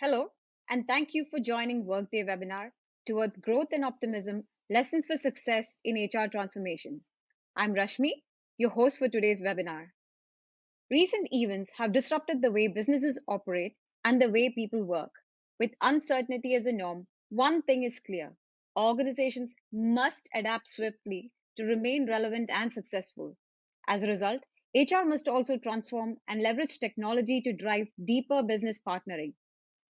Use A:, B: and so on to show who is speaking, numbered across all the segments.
A: Hello, and thank you for joining Workday webinar towards growth and optimism, lessons for success in HR transformation. I'm Rashmi, your host for today's webinar. Recent events have disrupted the way businesses operate and the way people work. With uncertainty as a norm, one thing is clear. Organizations must adapt swiftly to remain relevant and successful. As a result, HR must also transform and leverage technology to drive deeper business partnering.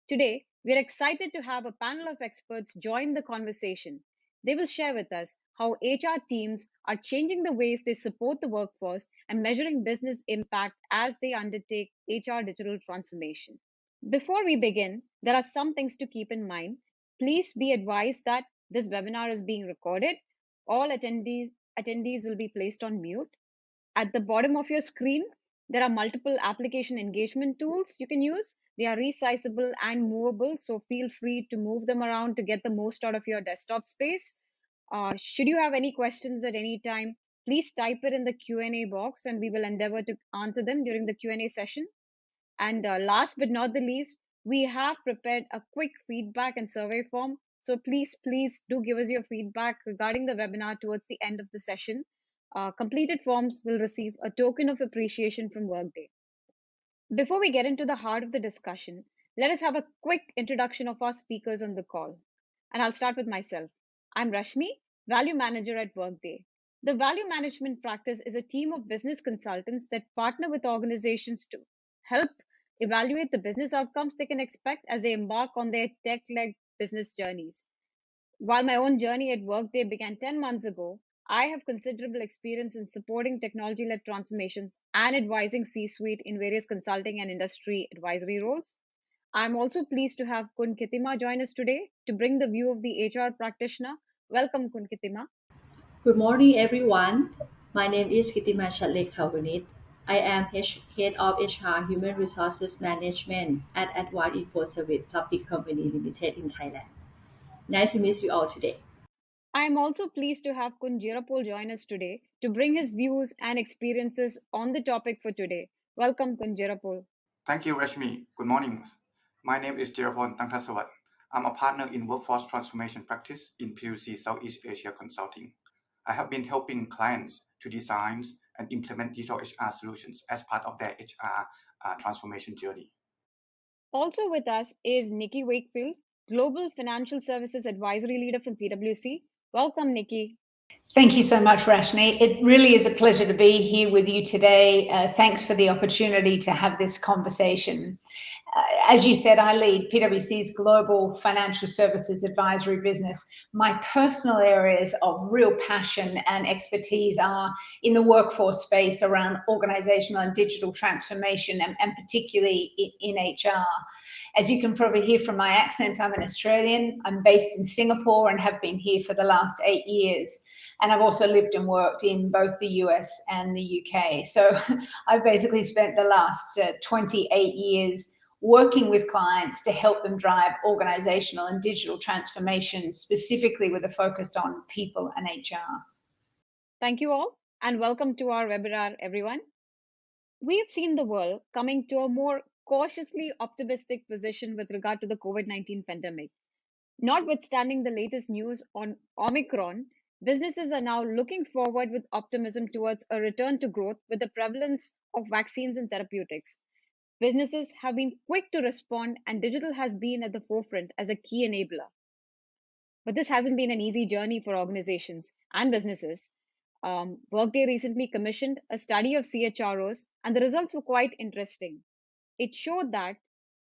A: Today, we're excited to have a panel of experts join the conversation. They will share with us how HR teams are changing the ways they support the workforce and measuring business impact as they undertake HR digital transformation. Before we begin, there are some things to keep in mind. Please be advised that this webinar is being recorded. All attendees will be placed on mute. At the bottom of your screen, there are multiple application engagement tools you can use. They are resizable and movable, so feel free to move them around to get the most out of your desktop space. Should you have any questions at any time, please type it in the Q&A box and we will endeavor to answer them during the Q&A session. And last but not the least, we have prepared a quick feedback and survey form. So please do give us your feedback regarding the webinar towards the end of the session. Completed forms will receive a token of appreciation from Workday. Before we get into the heart of the discussion, let us have a quick introduction of our speakers on the call. And I'll start with myself. I'm Rashmi, Value Manager at Workday. The value management practice is a team of business consultants that partner with organizations to help evaluate the business outcomes they can expect as they embark on their tech-led business journeys. While my own journey at Workday began 10 months ago, I have considerable experience in supporting technology led transformations and advising C suite in various consulting and industry advisory roles. I'm also pleased to have Kun Kitima join us today to bring the view of the HR practitioner. Welcome, Kun Kitima.
B: Good morning, everyone. My name is Kitima Chatlek. I am Head of HR Human Resources Management at Advanced Info Service Public Company Limited in Thailand. Nice to meet you all today.
A: I am also pleased to have Kun Jirapol join us today to bring his views and experiences on the topic for today. Welcome, Kun Jirapol.
C: Thank you, Rashmi. Good morning. My name is Jirapon Tangtasawat. I'm a partner in workforce transformation practice in PwC Southeast Asia Consulting. I have been helping clients to design and implement digital HR solutions as part of their HR transformation journey.
A: Also with us is Nikki Wakefield, Global Financial Services Advisory Leader from PwC. Welcome, Nikki.
D: Thank you so much, Rashni. It really is a pleasure to be here with you today. Thanks for the opportunity to have this conversation. As you said, I lead PwC's global financial services advisory business. My personal areas of real passion and expertise are in the workforce space around organizational and digital transformation, and particularly in HR. As you can probably hear from my accent, I'm an Australian. I'm based in Singapore and have been here for the last 8 years. And I've also lived and worked in both the US and the UK. So I've basically spent the last 28 years working with clients to help them drive organizational and digital transformation, specifically with a focus on people and HR.
A: Thank you all, and welcome to our webinar, everyone. We have seen the world coming to a more cautiously optimistic position with regard to the COVID-19 pandemic. Notwithstanding the latest news on Omicron, businesses are now looking forward with optimism towards a return to growth with the prevalence of vaccines and therapeutics. Businesses have been quick to respond, and digital has been at the forefront as a key enabler. But this hasn't been an easy journey for organizations and businesses. Workday recently commissioned a study of CHROs, and the results were quite interesting. It showed that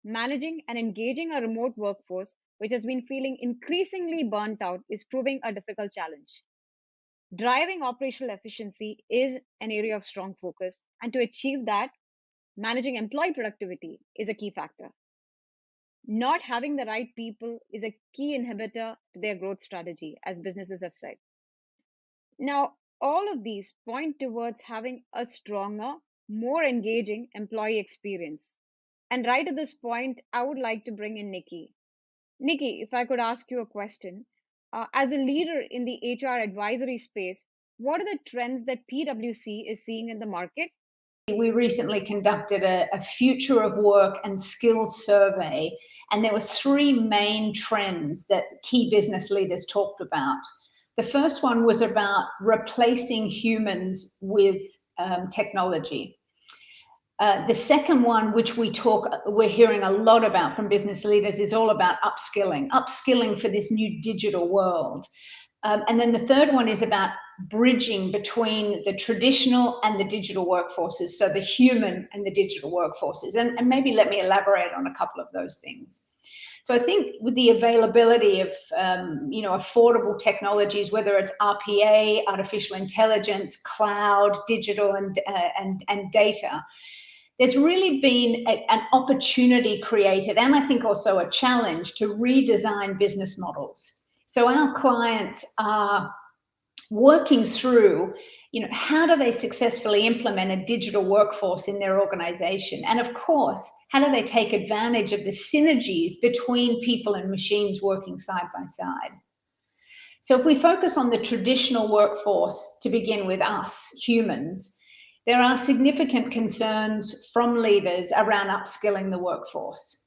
A: managing and engaging a remote workforce, which has been feeling increasingly burnt out, is proving a difficult challenge. Driving operational efficiency is an area of strong focus, and to achieve that, managing employee productivity is a key factor. Not having the right people is a key inhibitor to their growth strategy, as businesses have said. Now, all of these point towards having a stronger, more engaging employee experience. And right at this point, I would like to bring in Nikki. Nikki, if I could ask you a question. As a leader in the HR advisory space, what are the trends that PwC is seeing in the market?
D: we recently conducted a future of work and skills survey, and there were three main trends that key business leaders talked about. The first one was about replacing humans with technology. The second one, which we're hearing a lot about from business leaders, is all about upskilling for this new digital world. And then the third one is about bridging between the traditional and the digital workforces, so the human and the digital workforces. And maybe let me elaborate on a couple of those things. So I think with the availability of affordable technologies, whether it's RPA, artificial intelligence, cloud, digital, and data, there's really been an opportunity created, and I think also a challenge to redesign business models. So our clients are working through, how do they successfully implement a digital workforce in their organization? And of course, how do they take advantage of the synergies between people and machines working side by side? So if we focus on the traditional workforce to begin with, us humans, there are significant concerns from leaders around upskilling the workforce.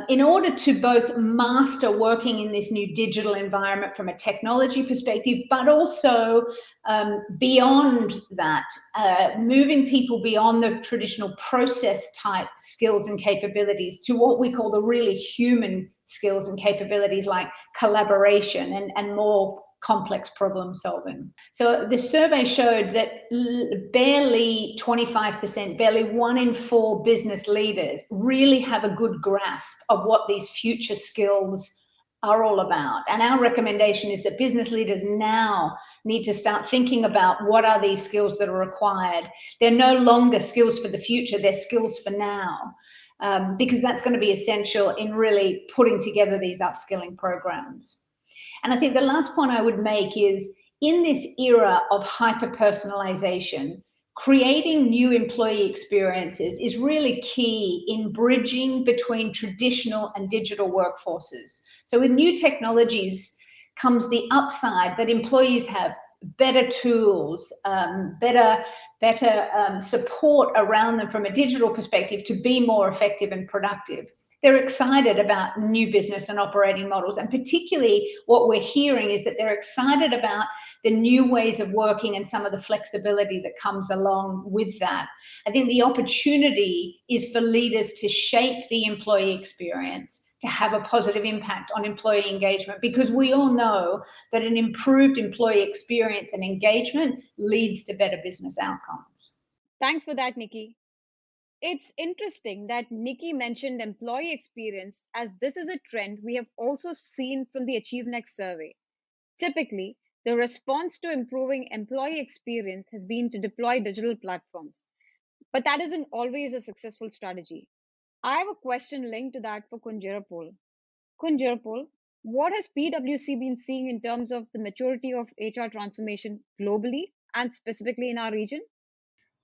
D: In order to both master working in this new digital environment from a technology perspective, but also beyond that, moving people beyond the traditional process type skills and capabilities to what we call the really human skills and capabilities like collaboration and more complex problem solving. So the survey showed that barely 25%, barely 1 in 4 business leaders really have a good grasp of what these future skills are all about. And our recommendation is that business leaders now need to start thinking about what are these skills that are required. They're no longer skills for the future, they're skills for now. Because that's going to be essential in really putting together these upskilling programs. And I think the last point I would make is, in this era of hyper-personalization, creating new employee experiences is really key in bridging between traditional and digital workforces. So with new technologies comes the upside that employees have better tools, better support around them from a digital perspective to be more effective and productive. They're excited about new business and operating models. And particularly what we're hearing is that they're excited about the new ways of working and some of the flexibility that comes along with that. I think the opportunity is for leaders to shape the employee experience, to have a positive impact on employee engagement, because we all know that an improved employee experience and engagement leads to better business outcomes.
A: Thanks for that, Nikki. It's interesting that Nikki mentioned employee experience, as this is a trend we have also seen from the AchieveNext survey. Typically, the response to improving employee experience has been to deploy digital platforms, but that isn't always a successful strategy. I have a question linked to that for Kunjerapol. Kunjerapol, what has PwC been seeing in terms of the maturity of HR transformation globally and specifically in our region?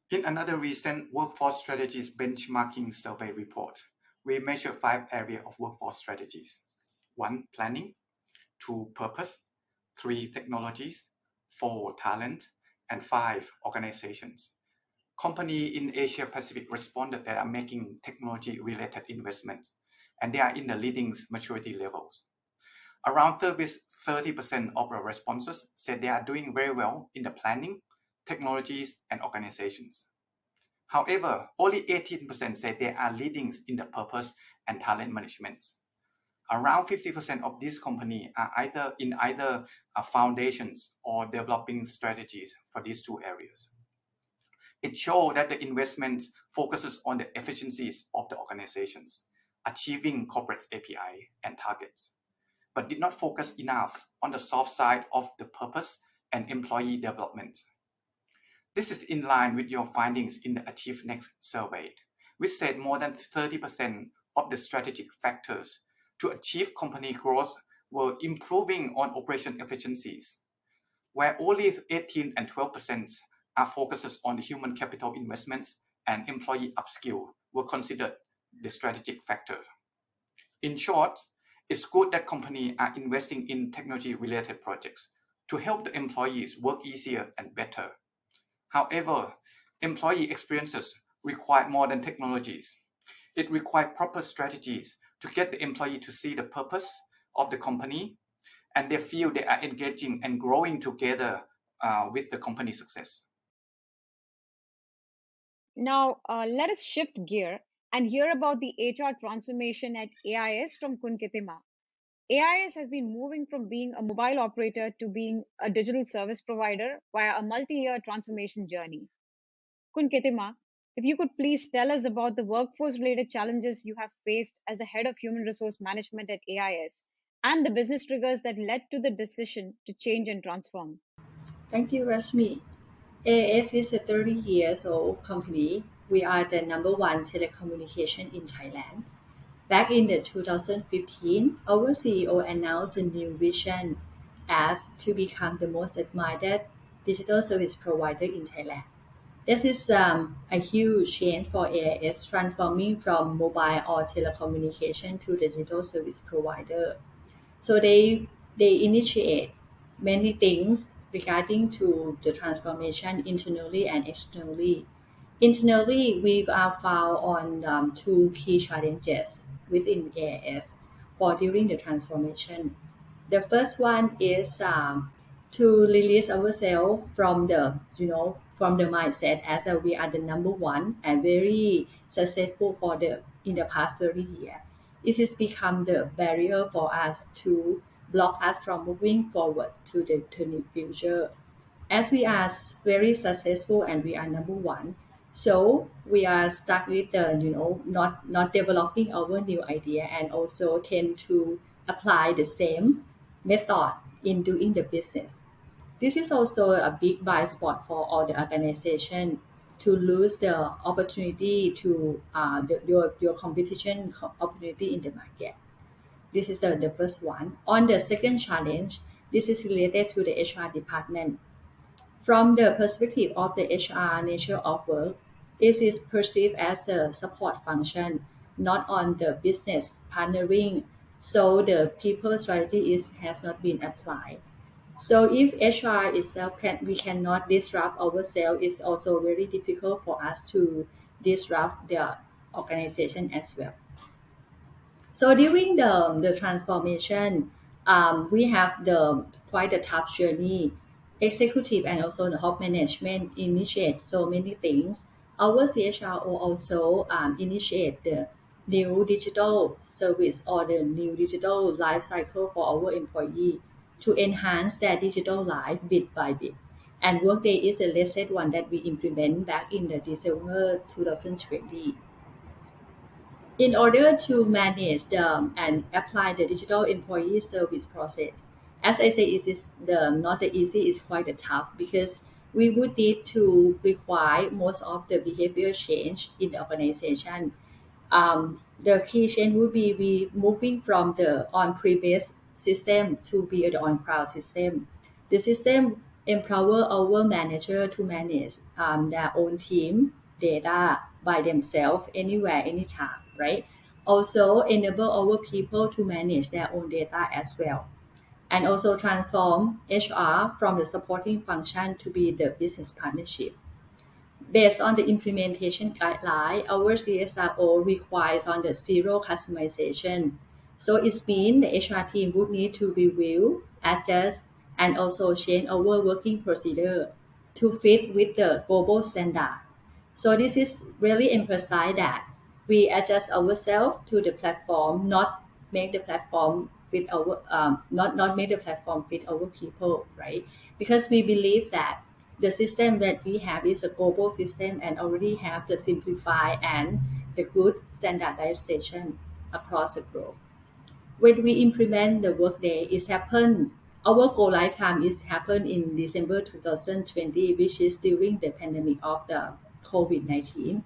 C: In another recent workforce strategies benchmarking survey report, we measure 5 areas of workforce strategies. 1, planning. 2, purpose. 3, technologies. 4, talent. And 5, organizations. Companies in Asia Pacific responded that are making technology-related investments, and they are in the leading maturity levels. Around 30% of the responses said they are doing very well in the planning, technologies, and organizations. However, only 18% say they are leading in the purpose and talent management. Around 50% of these companies are either foundations or developing strategies for these 2 areas. It shows that the investment focuses on the efficiencies of the organizations, achieving corporate API and targets, but did not focus enough on the soft side of the purpose and employee development. This is in line with your findings in the AchieveNext survey, which said more than 30% of the strategic factors to achieve company growth were improving on operation efficiencies, where only 18 and 12% are focuses on the human capital investments and employee upskill were considered the strategic factor. In short, it's good that companies are investing in technology-related projects to help the employees work easier and better. However, employee experiences require more than technologies. It requires proper strategies to get the employee to see the purpose of the company and they feel they are engaging and growing together with the company success.
A: Now, let us shift gear and hear about the HR transformation at AIS from Kun Kitima. AIS has been moving from being a mobile operator to being a digital service provider via a multi-year transformation journey. Kun Ketima, if you could please tell us about the workforce-related challenges you have faced as the head of human resource management at AIS and the business triggers that led to the decision to change and transform.
B: Thank you, Rashmi. AS is a 30 years old company. We are the number one telecommunication in Thailand. Back in the 2015, our CEO announced a new vision as to become the most admired digital service provider in Thailand. This is a huge change for AIS, transforming from mobile or telecommunication to digital service provider. So they initiate many things regarding to the transformation internally and externally. Internally, we are found on two key challenges within AIS for during the transformation. The first one is to release ourselves from the from the mindset as we are the number one and very successful for the in the past 30 years. It has become the barrier for us to block us from moving forward to the future as we are very successful and we are number one, so we are stuck with the not developing our new idea and also tend to apply the same method in doing the business. This is also a big blind spot for all the organization to lose the opportunity to your competition opportunity in the market. This is the first one. On the second challenge, this is related to the HR department. From the perspective of the HR nature of work, it is perceived as a support function, not on the business partnering. So the people strategy has not been applied. So if HR itself we cannot disrupt ourselves, it's also very difficult for us to disrupt the organization as well. So during the transformation, we have the quite a tough journey. Executive and also the top management initiate so many things. Our CHRO also initiate the new digital service or the new digital life cycle for our employee to enhance their digital life bit by bit. And Workday is the latest one that we implement back in the December 2020 in order to manage and apply the digital employee service process. As I say, it is the not the easy, it's quite a tough because we would need to require most of the behavior change in the organization. The key change would be we moving from the on-premise system to be the on-cloud system. The system empower our manager to manage their own team data by themselves anywhere, anytime, right? Also enable our people to manage their own data as well. And also transform HR from the supporting function to be the business partnership. Based on the implementation guideline, our CSRO requires on the zero customization. So it means the HR team would need to review, adjust, and also change our working procedure to fit with the global standard. So this is really emphasize that we adjust ourselves to the platform, not make the platform fit our not make the platform fit our people, right? Because we believe that the system that we have is a global system and already have the simplify and the good standardization across the globe. When we implement the Workday, it's happened. Our go live time is happened in December 2020, which is during the pandemic of the COVID-19.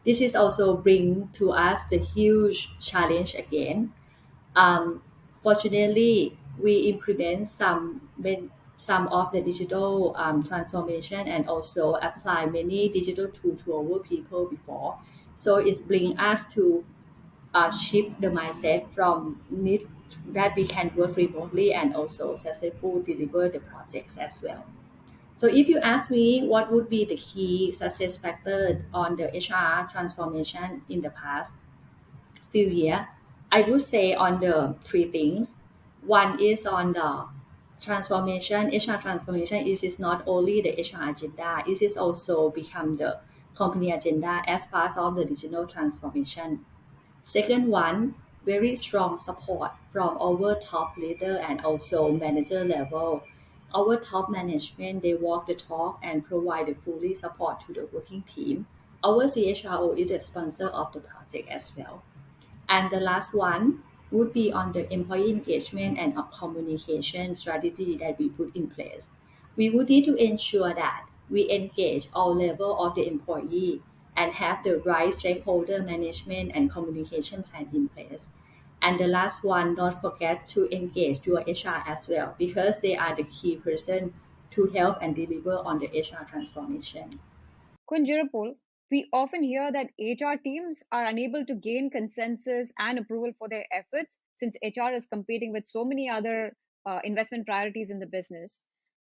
B: This is also bring to us the huge challenge again. um, Fortunately, we implement some of the digital transformation and also apply many digital tools to our people before. So it's bring us to shift the mindset from need that we can work remotely and also successful deliver the projects as well. So if you ask me what would be the key success factor on the HR transformation in the past few years, I would say on the three things. One is on the transformation. HR transformation is not only the HR agenda, it is also become the company agenda as part of the digital transformation. Second one, very strong support from our top leader and also manager level. Our top management, they walk the talk and provide the fully support to the working team. Our CHRO is the sponsor of the project as well. And the last one would be on the employee engagement and communication strategy that we put in place. We would need to ensure that we engage all level of the employee and have the right stakeholder management and communication plan in place. And the last one, don't forget to engage your HR as well because they are the key person to help and deliver on the HR transformation.
A: Kunjurapol, we often hear that HR teams are unable to gain consensus and approval for their efforts since HR is competing with so many other investment priorities in the business.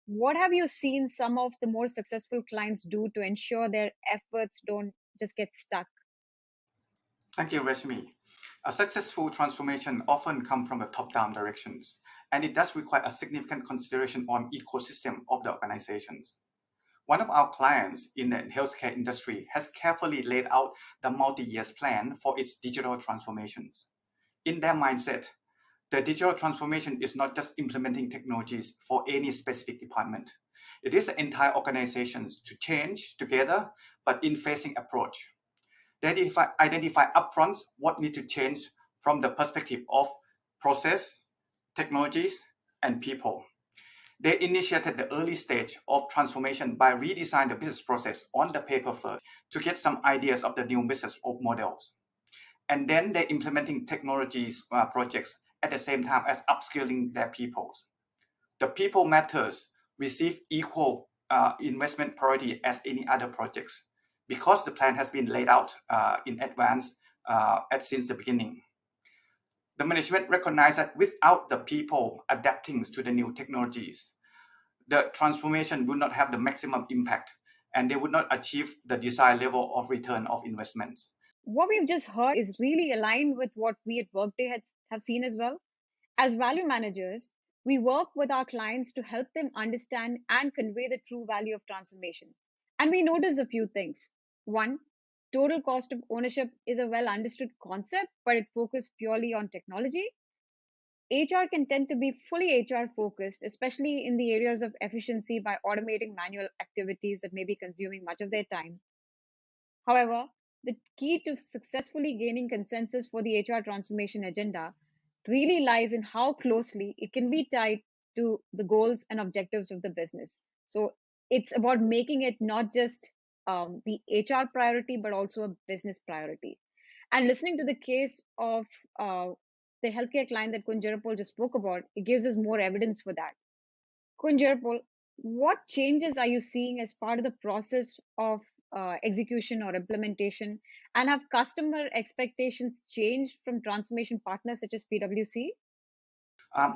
A: What have you seen some of the more successful clients do to ensure their efforts don't just get stuck?
C: Thank you, Rashmi. A successful transformation often comes from the top-down directions, and it does require a significant consideration on ecosystem of the organizations. One of our clients in the healthcare industry has carefully laid out the multi-year plan for its digital transformations. In their mindset, the digital transformation is not just implementing technologies for any specific department. It is entire organizations to change together, but in phasing approach. They identify upfront what need to change from the perspective of process, technologies, and people. They initiated the early stage of transformation by redesigning the business process on the paper first to get some ideas of the new business models. And then they're implementing technologies projects at the same time as upskilling their people. The people matters receive equal investment priority as any other projects because the plan has been laid out in advance since the beginning. The management recognized that without the people adapting to the new technologies, the transformation would not have the maximum impact and they would not achieve the desired level of return of investments.
A: What we've just heard is really aligned with what we at Workday have seen as well. As value managers, we work with our clients to help them understand and convey the true value of transformation. And we notice a few things. One, total cost of ownership is a well understood concept, but it focuses purely on technology. HR can tend to be fully HR focused, especially in the areas of efficiency by automating manual activities that may be consuming much of their time. However, the key to successfully gaining consensus for the HR transformation agenda really lies in how closely it can be tied to the goals and objectives of the business. So it's about making it not just the HR priority, but also a business priority. And listening to the case of the healthcare client that Kunjarapol just spoke about, it gives us more evidence for that. Kunjarapol, what changes are you seeing as part of the process of execution or implementation? And have customer expectations changed from transformation partners such as PwC?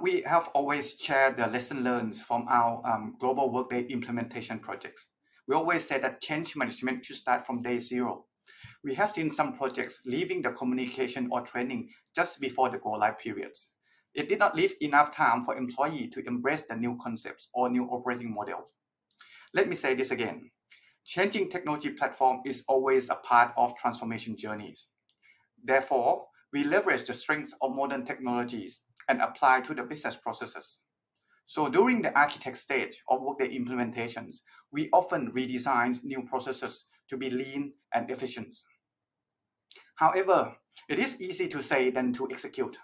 C: We have always shared the lesson learned from our global Workday implementation projects. We always say that change management should start from day zero. We have seen some projects leaving the communication or training just before the go-live periods. It did not leave enough time for employees to embrace the new concepts or new operating models. Let me say this again. Changing technology platform is always a part of transformation journeys. Therefore, we leverage the strengths of modern technologies and apply to the business processes. So during the architect stage of Workday implementations, we often redesign new processes to be lean and efficient. However, it is easy to say than to execute.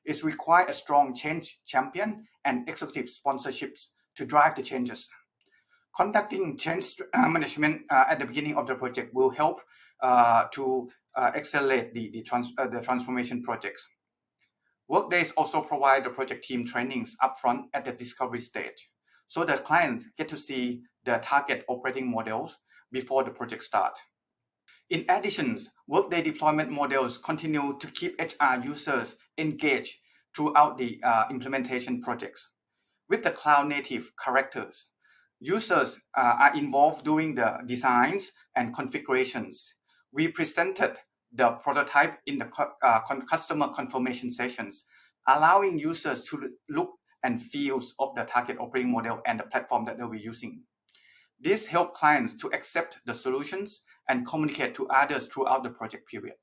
C: It requires a strong change champion and executive sponsorships to drive the changes. Conducting change management at the beginning of the project will help to accelerate the transformation projects. Workdays also provide the project team trainings upfront at the discovery stage, so the clients get to see the target operating models before the project start. In addition, Workday deployment models continue to keep HR users engaged throughout the implementation projects. With the cloud-native characters, users are involved doing the designs and configurations. We presented the prototype in the customer confirmation sessions, allowing users to look and feel of the target operating model and the platform that they'll be using. This helps clients to accept the solutions and communicate to others throughout the project period.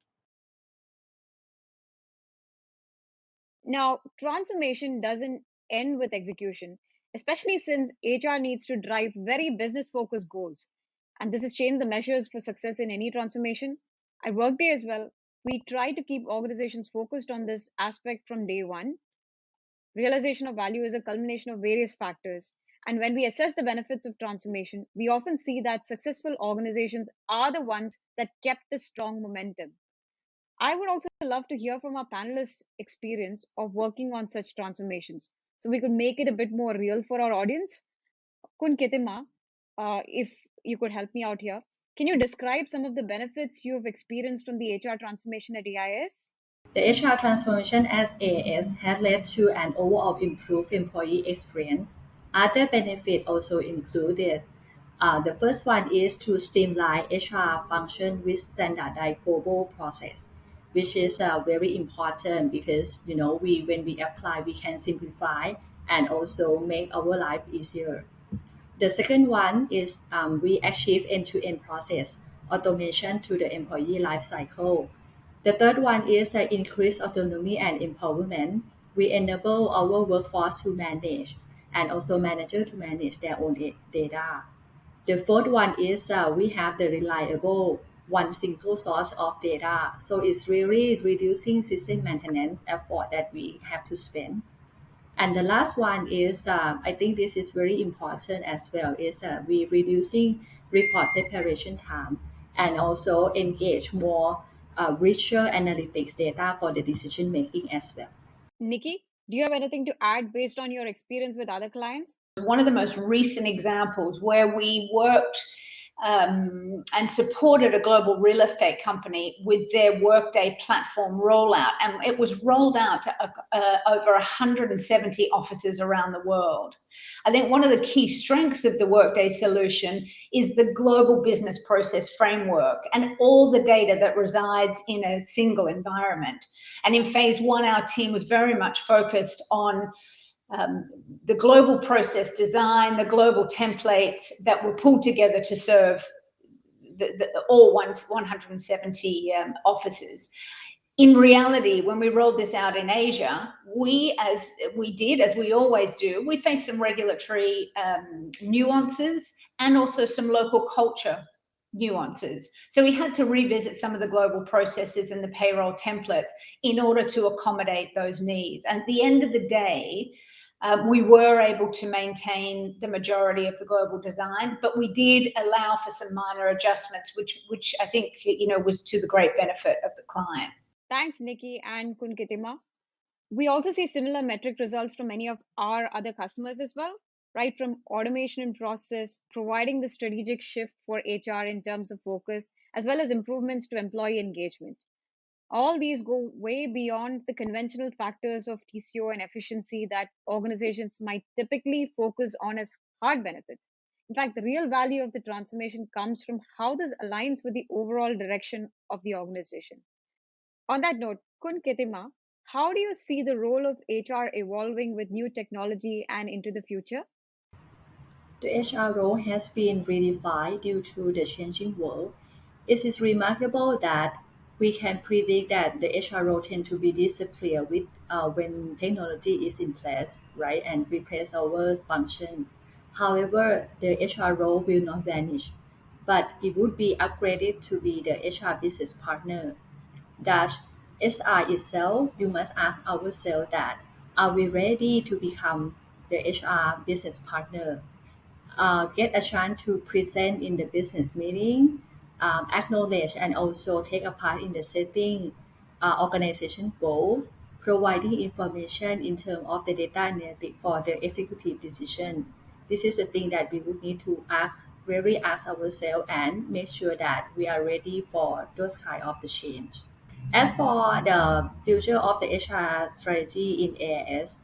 A: Now, transformation doesn't end with execution, especially since HR needs to drive very business focused goals. And this has changed the measures for success in any transformation. At Workday as well, we try to keep organizations focused on this aspect from day one. Realization of value is a culmination of various factors. And when we assess the benefits of transformation, we often see that successful organizations are the ones that kept the strong momentum. I would also love to hear from our panelists' experience of working on such transformations so we could make it a bit more real for our audience. Kun Ketima, if you could help me out here, can you describe some of the benefits you have experienced from the HR transformation at EIS?
B: The HR transformation as AS has led to an overall improved employee experience. Other benefits also included the first one is to streamline HR function with standardized global process, which is very important because we when we apply we can simplify and also make our life easier. The second one is we achieve end-to-end process automation to the employee life cycle. The third one is increased autonomy and empowerment. We enable our workforce to manage and also manager to manage their own data. The fourth one is we have the reliable one single source of data. So it's really reducing system maintenance effort that we have to spend. And the last one is, I think this is very important as well, is we reducing report preparation time and also engage more richer analytics data for the decision making as well.
A: Nikki, do you have anything to add based on your experience with other clients?
D: One of the most recent examples where we worked and supported a global real estate company with their Workday platform rollout. And it was rolled out to over 170 offices around the world. I think one of the key strengths of the Workday solution is the global business process framework and all the data that resides in a single environment. And in phase one, our team was very much focused on the global process design, the global templates that were pulled together to serve all 170 offices. In reality, when we rolled this out in Asia, as we always do, we faced some regulatory nuances and also some local culture nuances. So we had to revisit some of the global processes and the payroll templates in order to accommodate those needs. And at the end of the day, we were able to maintain the majority of the global design, but we did allow for some minor adjustments, which I think was to the great benefit of the client.
A: Thanks, Nikki and Kun Ketima. We also see similar metric results from many of our other customers as well, right? From automation and process, providing the strategic shift for HR in terms of focus, as well as improvements to employee engagement. All these go way beyond the conventional factors of TCO and efficiency that organizations might typically focus on as hard benefits. In fact, the real value of the transformation comes from how this aligns with the overall direction of the organization. On that note, Kun Ketima, how do you see the role of HR evolving with new technology and into the future?
B: The HR role has been redefined due to the changing world. It is remarkable that we can predict that the HR role tend to be disappear with when technology is in place, right, and replace our function. However, the HR role will not vanish, but it would be upgraded to be the HR business partner. That HR itself, you must ask ourselves that are we ready to become the HR business partner? Get a chance to present in the business meeting, acknowledge and also take a part in the setting organization goals, providing information in terms of the data analytics for the executive decision. This is the thing that we would need to really ask ourselves and make sure that we are ready for those kind of the change. As for the future of the HR strategy in AS,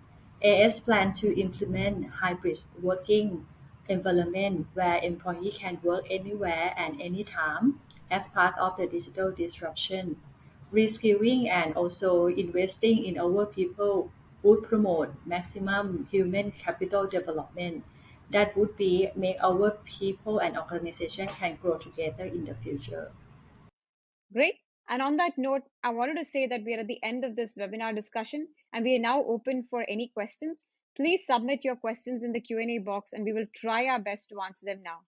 B: AS plan to implement hybrid working environment where employees can work anywhere and anytime as part of the digital disruption. Reskilling and also investing in our people would promote maximum human capital development. That would be make our people and organization can grow together in the future.
A: Great. And on that note, I wanted to say that we are at the end of this webinar discussion and we are now open for any questions. Please submit your questions in the Q&A box and we will try our best to answer them now.